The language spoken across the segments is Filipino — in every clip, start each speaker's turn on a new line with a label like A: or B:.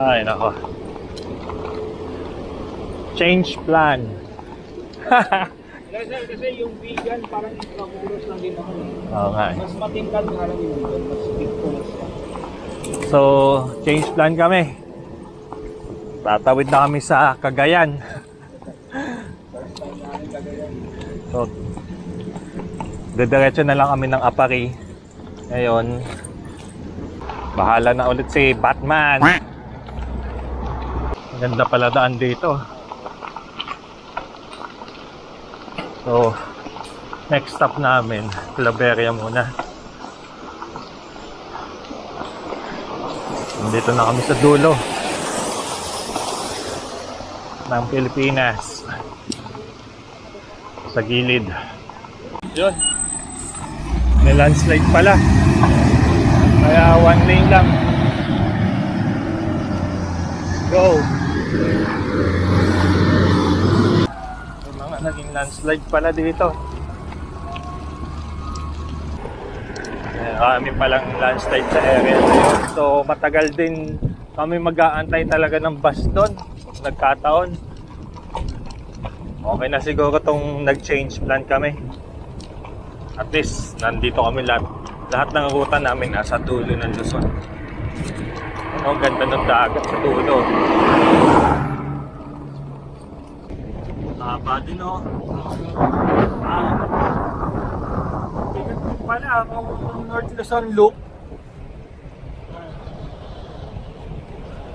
A: Ay, nako. Change plan.
B: Kasi yung vegan parang intramuros lang din ako.
A: Oo nga eh.
B: Mas matingkad nga lang yung vegan, mas big po.
A: So, change plan kami. Tatawid na kami sa Cagayan. So, didiretso na lang kami ng Apari. Ngayon, bahala na ulit si Batman. Ganda pala daan dito. So, next stop namin, Claveria muna. Dito na kami sa dulo ng Pilipinas. Sa gilid. Yun. May landslide pala. Kaya one lane lang. Go! May mga naging landslide pala dito. Kami palang landslide sa area na yun. So matagal din kami mag-aantay talaga ng bus doon. Nagkataon. Okay na siguro itong nag-change plan kami. At least nandito kami lahat. Lahat ng ruta namin nasa dulo ng Luzon. Ang ganda ng dagat sa dulo. Haba din oh. Pala ang North Luzon Loop.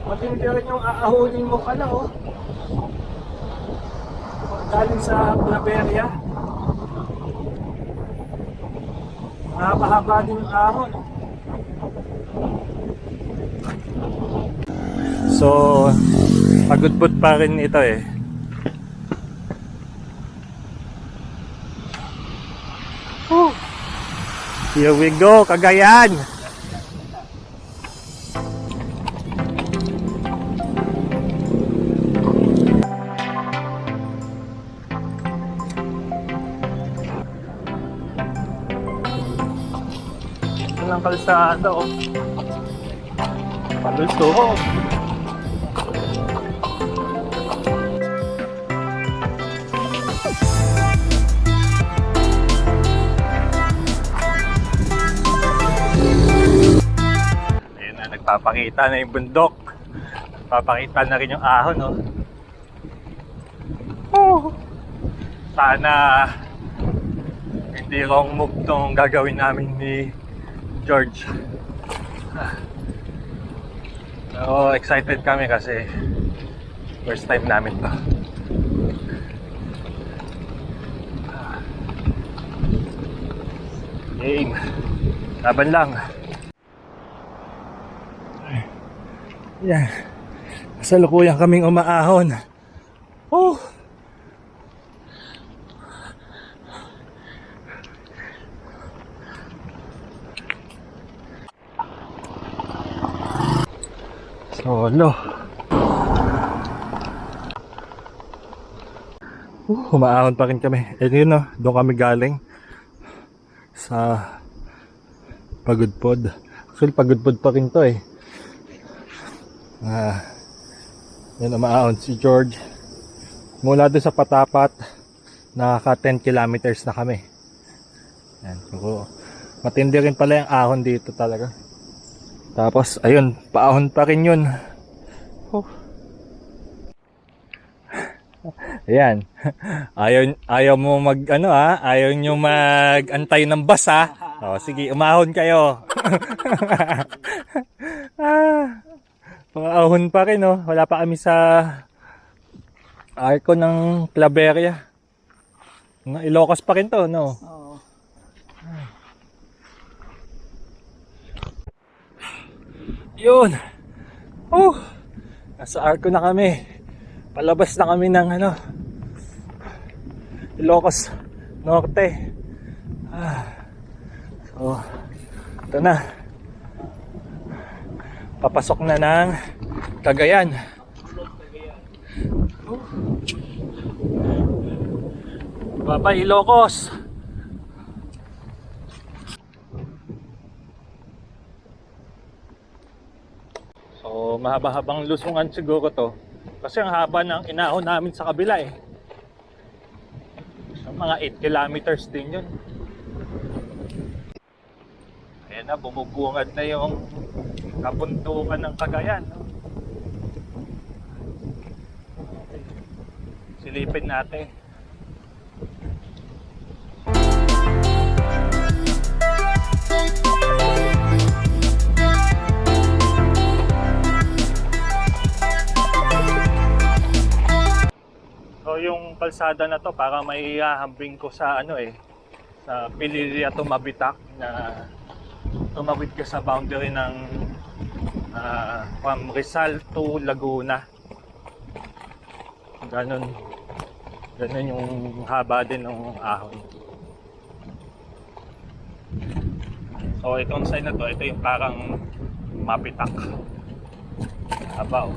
A: Matindi rin yung aahulin mo pala oh. Galing sa Claveria. Mahaba-haba din yung ahon. So, pagudpod pa rin ito eh. Here we go, Cagayan! Ito lang kalsada oh. Palusog. Papakita na yung bundok. Papakita na rin yung ahon, no? Oh. Sana hindi wrong move tong gagawin namin ni George. So, excited kami kasi first time namin to. Game. Laban lang. Yan. Kasalukuyan kaming umaahon. Oh. Solo. Umaahon pa rin kami. Eh yun no, doon kami galing sa Pagudpod. Actually Pagudpod pa rin to eh. Yan umaahon si George mula doon sa Patapat. Nakaka 10 kilometers na kami. Yan, so, matindi rin pala yung ahon dito talaga. Tapos ayun, paahon pa rin yun. Oh. Ayan. Ayaw mo mag ano ha, ayaw nyo mag antay ng bus ha. O sige, umahon kayo. Paahon pa rin oh. Wala pa kami sa arko ng Claveria. Ilocos pa rin to, no?
B: Oo.
A: Yun. Oh. Nasa arko na kami. Palabas na kami ng ano, Ilocos Norte. So, ito na. Papasok na ng Cagayan. Bye-bye Ilocos. So So mahaba-habang lusungan siguro to. Kasi ang haba ng inahon namin sa kabila eh. So, mga 8 kilometers din yun. Ayan na, bumubungad na yung kabundukan ng Cagayan. No? Silipin natin. So yung kalsada na to para may hahambing ko sa ano eh, sa Pililya Tumabitak na tumawid ka sa boundary ng from Rizal to Laguna. Ganun yung haba din ng ahon. So itong side na to, ito yung parang mapitak. Haba oh.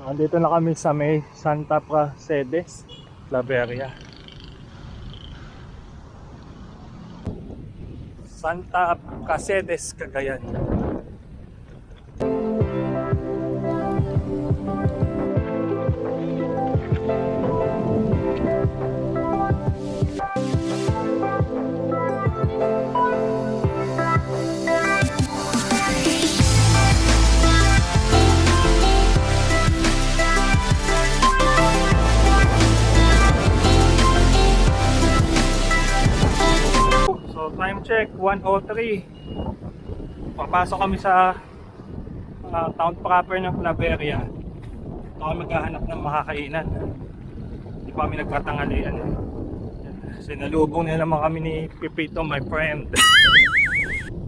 A: Andito na kami sa may Santa Pracedes, Claveria. Santa Pracedes, Cagayan. Time check, 1:03. Papasok kami sa town proper ng Claveria. Ito kami maghahanap ng makakainan. Hindi pa kami nagkatangalian. Sinalubong na naman kami ni Pipito, my friend.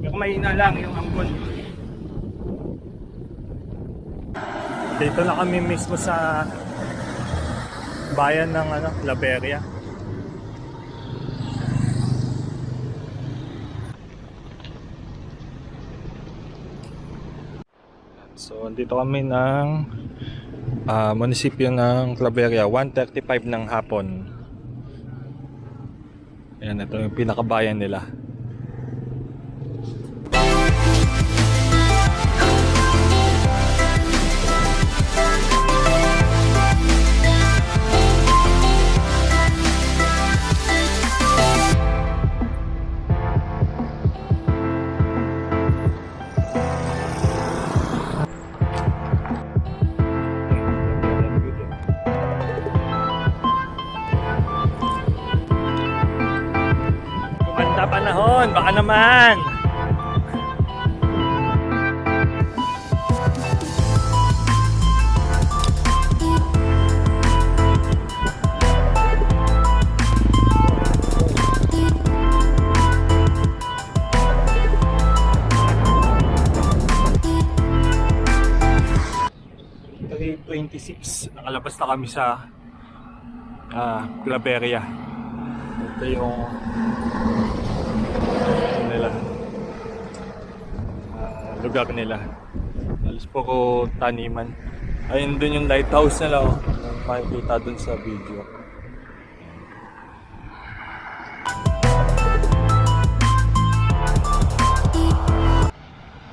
A: Pero mahina lang yung ambon. Dito na kami mismo sa bayan ng Claveria. So, andito kami ng munisipyo ng Claveria, 1:35 ng hapon. Ayan, ito yung pinakabayan nila. Panahon, baka naman. Nakalabas na kami sa Claveria. Ito yung lugar nila. Alas po ko taniman. Ayun dun yung lighthouse nila oh. Makikita dun sa video.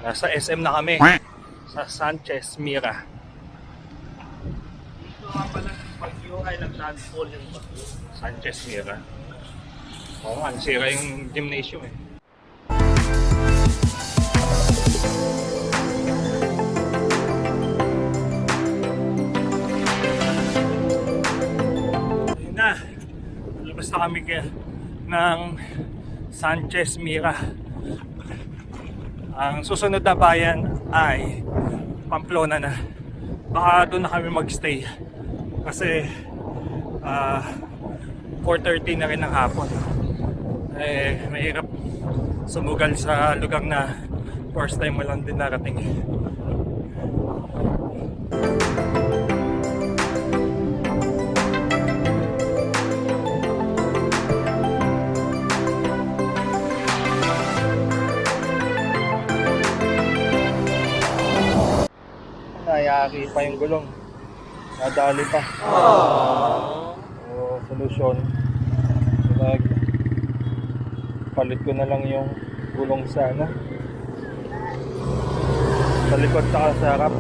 A: Nasa SM na kami. Sa Sanchez Mira. Ito nga pala bagyo ay nag-landfall yung bagyo. Sanchez Mira. Oo nga, sira yung gymnasium eh. Ayun na, labas na kami ng Sanchez Mira. Ang susunod na bayan ay Pamplona na. Baka doon na kami magstay kasi 4:30 na rin ng hapon. Eh, mahirap sumugal sa lugar na first time mo lang din narating. Nayari pa yung gulong. nadali pa. O, solusyon. Palit ko na lang yung gulong sa likod sa harap.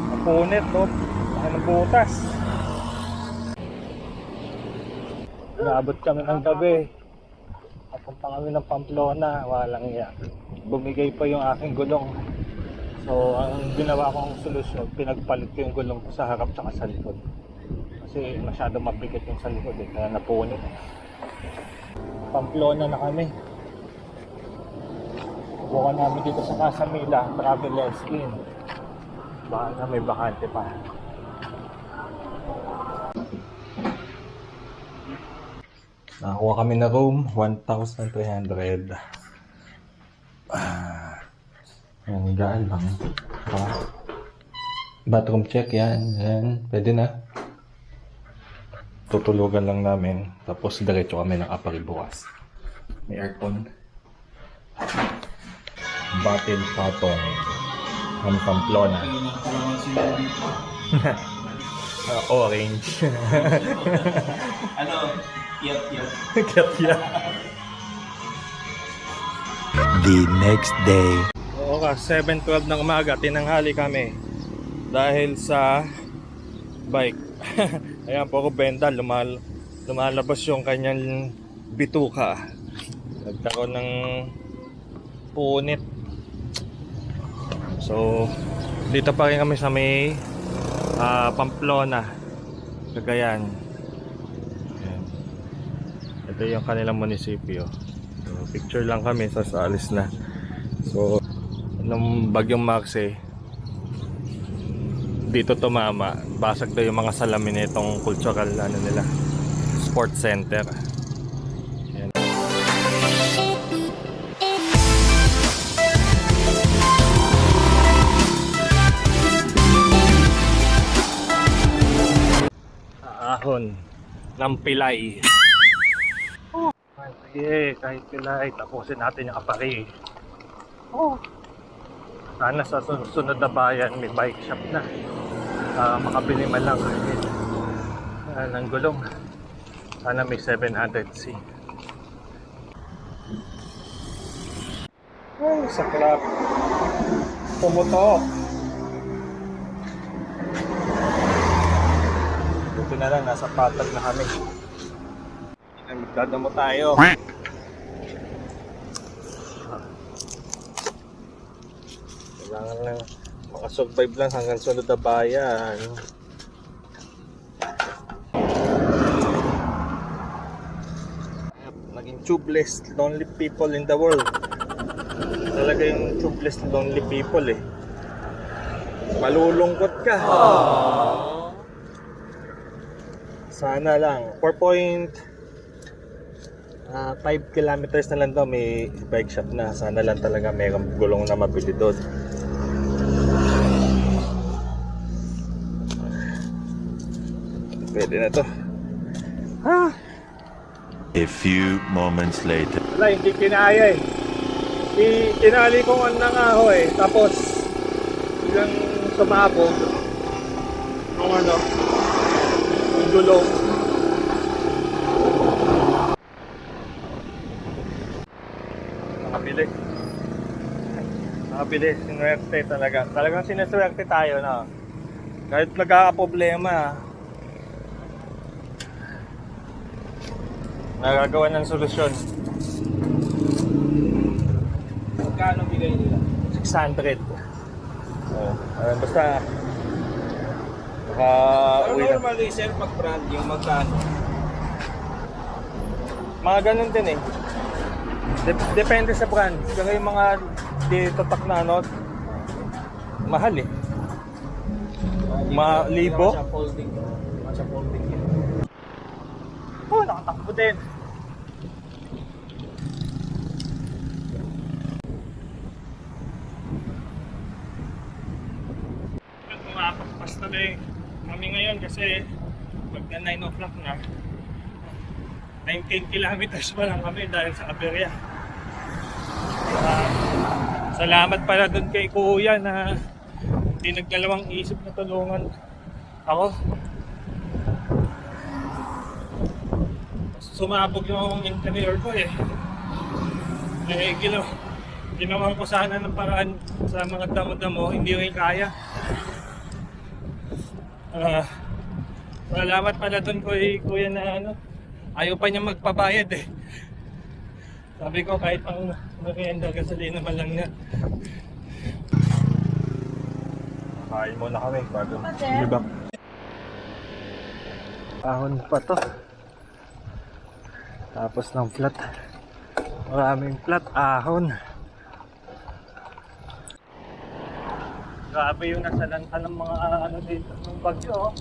A: Napunit, no? Nabutas. Naabot kami ng gabi. Papunta kami ng Pamplona. Walang iya. Bumigay pa yung aking gulong. So, ang ginawa kong solusyon, pinagpalit ko yung gulong sa harap tsaka sa likod. Kasi masyado mabigat yung sa likod kaya napunit. Pamplona na kami. Bukan namin dito sa Casamila, Traveler Skin. Baka na may bakante pa. Nakakuha kami na room, 1,300. Yan, gaan lang. Bathroom check, yan. Pwede na. Tutulugan lang namin. Tapos diretso kami ng Apari bukas. May aircon. Bottle cotton. From Pamplona. Orange. Kiyat.
C: The next day.
A: Oo ka, 7:12 ng umaga, tinanghali kami. Dahil sa bike. Ayan, puro benda, lumalabas yung kanyang bituka. Nagkaroon ng punit. So, dito pa rin kami sa may Pamplona, Cagayan. Ayan. Ito yung kanilang munisipyo. So, picture lang kami, alis na. So, nung bagyong Maxi, dito tumama, basag daw yung mga salamin nitong cultural nila, sports center. Ayan. Ahon ng pilay. Sige, kahit pilay, tapusin natin yung Apari. Sana sa sunod na bayan may bike shop na. Makabili man lang ng gulong. Sana may 700C. Ay, saklap. Pumutok. Buti na lang, nasa patag na kami. Nagdadamo tayo. Kailangan lang makasurvive lang hanggang sunod na bayan. Naging tubeless, lonely people in the world. Talaga yung tubeless, lonely people malulungkot ka. Sana lang 4.5 kilometers na lang daw may bike shop na. Sana lang talaga mayroong gulong na mabili doon. Pwede na to.
C: A few moments later.
A: Wala, hindi kinaya Tinali ko ang nangahoy. Tapos biglang sumabog yung yung gulong. Nakabili, sinuwerte talaga. Talagang sinuswerte tayo na. Kahit nagkakaproblema, nagagawa ng solusyon.
B: Magkano bigay nila?
A: 600. Basta uwi na.
B: Normally, sir, pag brand yung magkano?
A: Mga ganun din depende sa brand. Pero yung mga ditotak na mahal libo.
B: Sa folding. Sa folding yun.
A: Nakatakbo din. Mapagpas na kami ngayon kasi pag na 9 o'clock na 19 kilometers pa lang kami dahil sa aberya. Salamat pala dun kay Kuya na Hindi nagdalawang isip na tulungan ako. Sumabog yung interior ko eh. Ginawan ko sana ng paraan sa mga damo-damo, hindi ko kaya. Salamat pala doon ko kuya na ano, ayaw pa niya magpabayad eh. Sabi ko kahit pang merienda, gasolina man lang na. Kain muna kami bago libak. Ahon pa to. Tapos ng flat. Maraming flat ahon. Grabe yung nasalanta ng mga ano dito ng bagyo. Oh.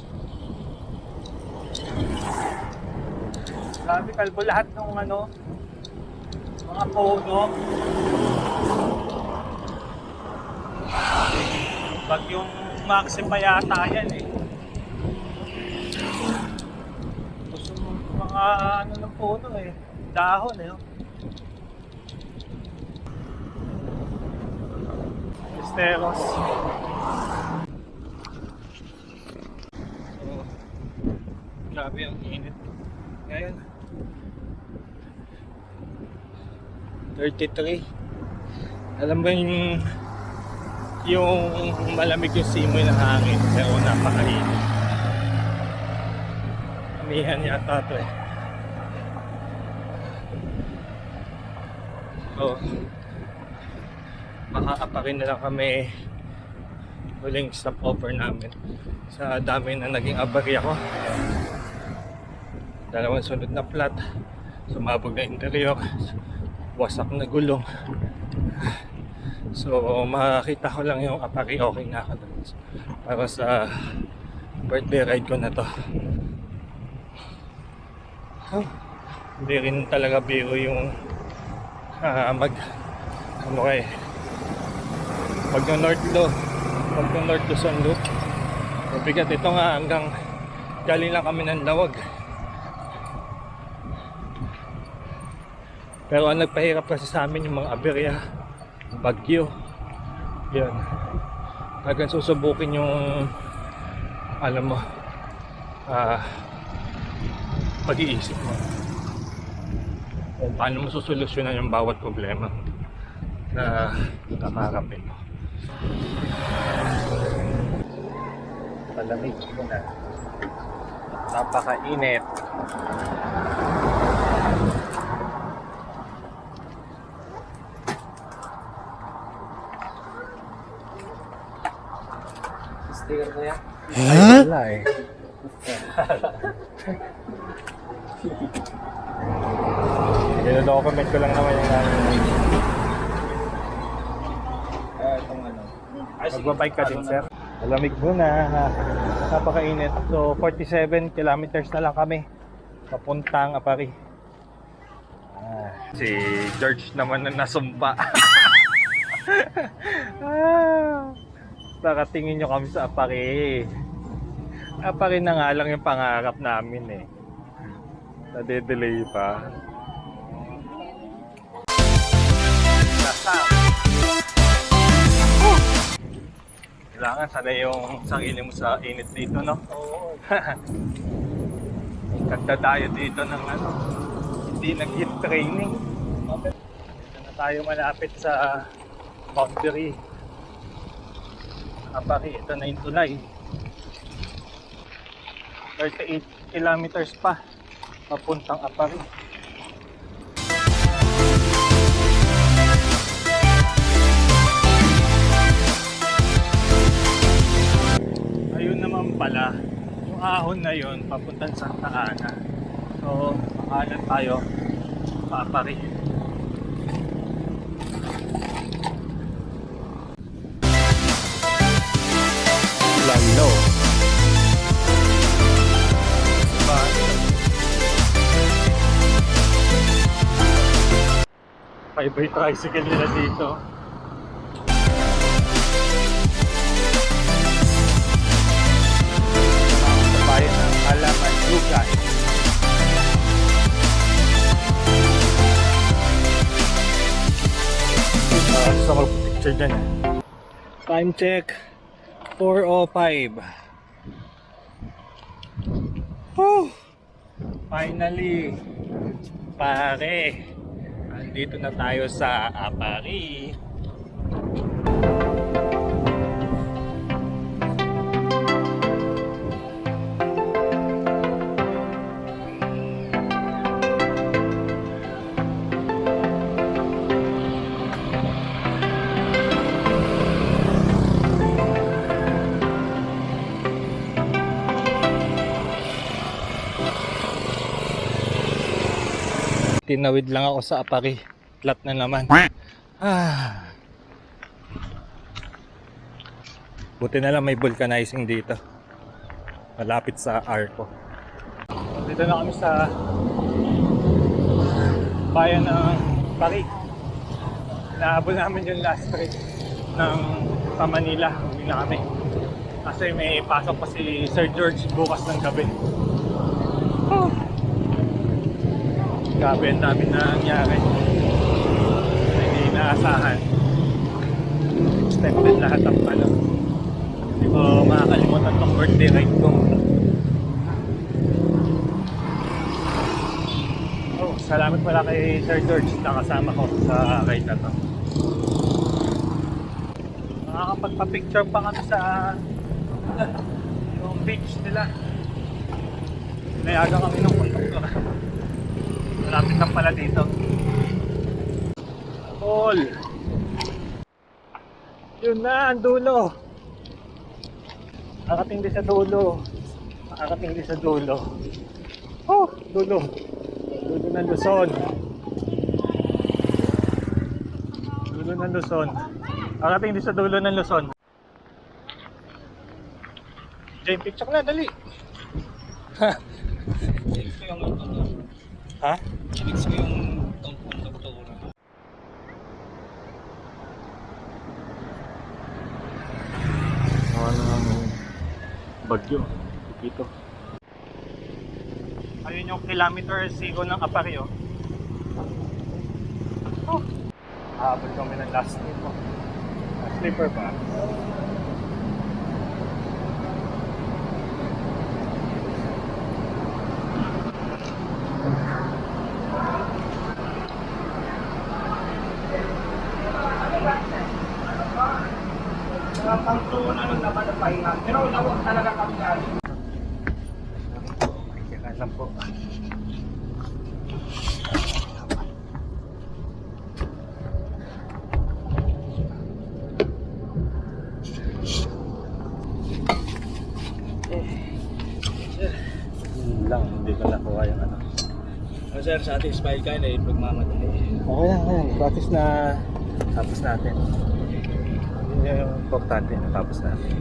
A: Grabe kalbo lahat ng ano mga puno. Bagyong Maxim pa yata yan eh. Gusto mga ano ng puno eh. Dahon eh. Oh. Esteros. So, grabe ang init. Ngayon 33. Alam ba yung malamig yung simoy ng hangin pero napakainit. Amihan yata ito eh. So makakapakin na lang kami huling stopover namin sa dami na naging abarya ko. Dalawang sunod na flat, sumabog na interior, wasak na gulong. So makakita ko lang yung apari, okay na ako doon para sa birthday ride ko na to. Hindi rin talaga biro yung pag yung North Luzon Loop. Mabigat ito nga hanggang galing lang kami ng Lawag. Pero ang nagpahirap kasi sa amin yung mga aberya, bagyo. Yun. Hanggang susubukin yung alam mo pag-iisip mo kung paano mo susolusyonan yung bawat problema na kakaharapin mo. Malamig ko na. Napakainit.
B: Sticker na yan.
A: Wala eh. Dino-document ko lang naman yung
B: Itong ano.
A: magbabike ka din, sir. Malamig muna. Napakainit. So 47 kilometers na lang kami papuntang Apari. Si George naman na nasumpa. Nakatingin nyo kami sa Apari. Apari na nga lang yung pangarap namin eh. Nade-delay pa. Kailangan sanay yung sarili mo sa init dito, no? Oo. Ganda tayo dito ng ano, hindi nag-heat training. Dito na tayo malapit sa boundary. Apari, ito na yung tulay. 38 kilometers pa papuntang Apari. Ayun naman pala, yung ahon na yun papuntang Santa Ana. So, makalan tayo sa Apari. Lalo. Bye-bye tricycle nila dito. Sa bayan ng Alaman, Lugay. Gusto mag-picture dyan. Time check. 4:05. Whew! Finally, pare, andito na tayo sa Apari. Tinawid lang ako sa Apari. Flat na naman. Buti na lang may vulcanizing dito. Malapit sa Arco. Dito na kami sa bayan ng Apari. Naabot namin yung last trip ng Manila. Uwi na kami. Kasi may pasok pa si Sir George bukas ng gabi. Grabe, ang dami na nangyari. Hindi inaasahan. Extended lahat ang ano. Hindi ko makakalimutan tong birthday ride ko. Oh, salamat pala kay Sir George na kasama ko sa ride na to. Makakapagpa-picture pa kami sa yung beach nila. Nayaga kami ng kontaktor. Malapit lang pala dito. Paul! Yun na, ang dulo. Nakakating din sa dulo. Nakakating din sa dulo. Oh, dulo. Dulo ng Luzon. Dulo ng Luzon. Nakakating din sa dulo ng Luzon. Jane, picture na, dali. Ha?
B: Chinex ko yung kontaktor.
A: Ano ang bagyo dito. Ayun yung kilometer zero ng Apari, oh. Habol kami ng last trip, oh. Sleeper ba?
B: Pero lawak talaga kami galing.
A: Kaya lang po. Lang, hindi ko nakuha yung ano.
B: Sir, satisfied ka na pagmamadali.
A: Okay lang. Practice na tapos natin. Yun yung importante na tapos natin.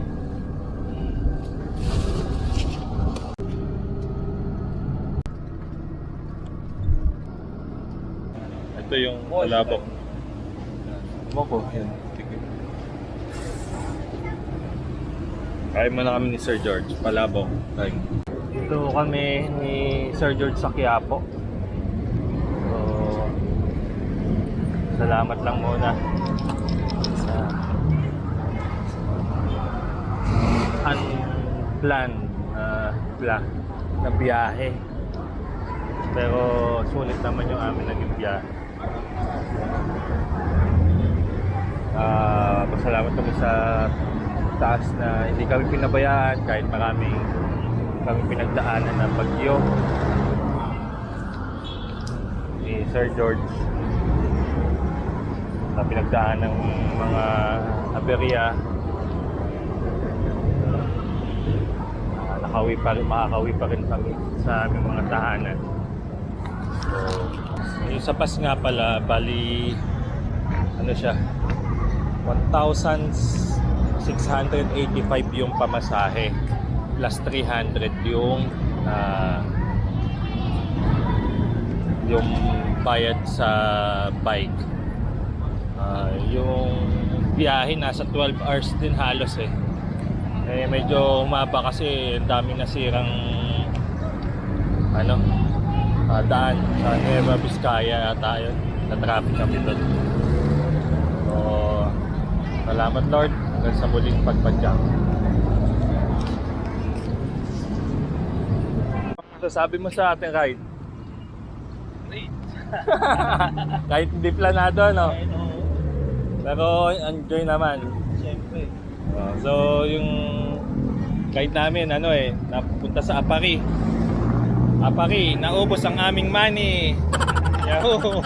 A: Ito yung palabok. Mo ko. Yan. Kain mo na kami ni Sir George. Palabok. Kain. Ito kami ni Sir George sa Quiapo. So, salamat lang muna sa unplanned na biyahe. Pero sulit naman yung amin naging biyahe. Pasalamat kami sa taas na hindi kami pinabayaan kahit maraming kami pinagdaanan ng bagyo. Ni Sir George na pinagdaan ng mga aberya, makakawi pa rin kami sa aming mga tahanan. So, yung sa PAS nga pala, bali ano siya, 1,685 yung pamasahe plus 300 yung bayad sa bike. Yung biyahe nasa 12 hours din halos eh. Medyo humaba kasi ang daming nasirang daan sa Nueva Vizcaya ata yun. Na-traffic kami doon. So, salamat Lord hanggang sa muling pagpadyak. to? Sabi mo sa ating ride.
B: Great.
A: Kahit hindi planado, no?
B: Ito,
A: Pero enjoy naman.
B: siyempre.
A: So, yung guide namin, napunta sa Apari. Apari, naubos ang aming money. Yahoo!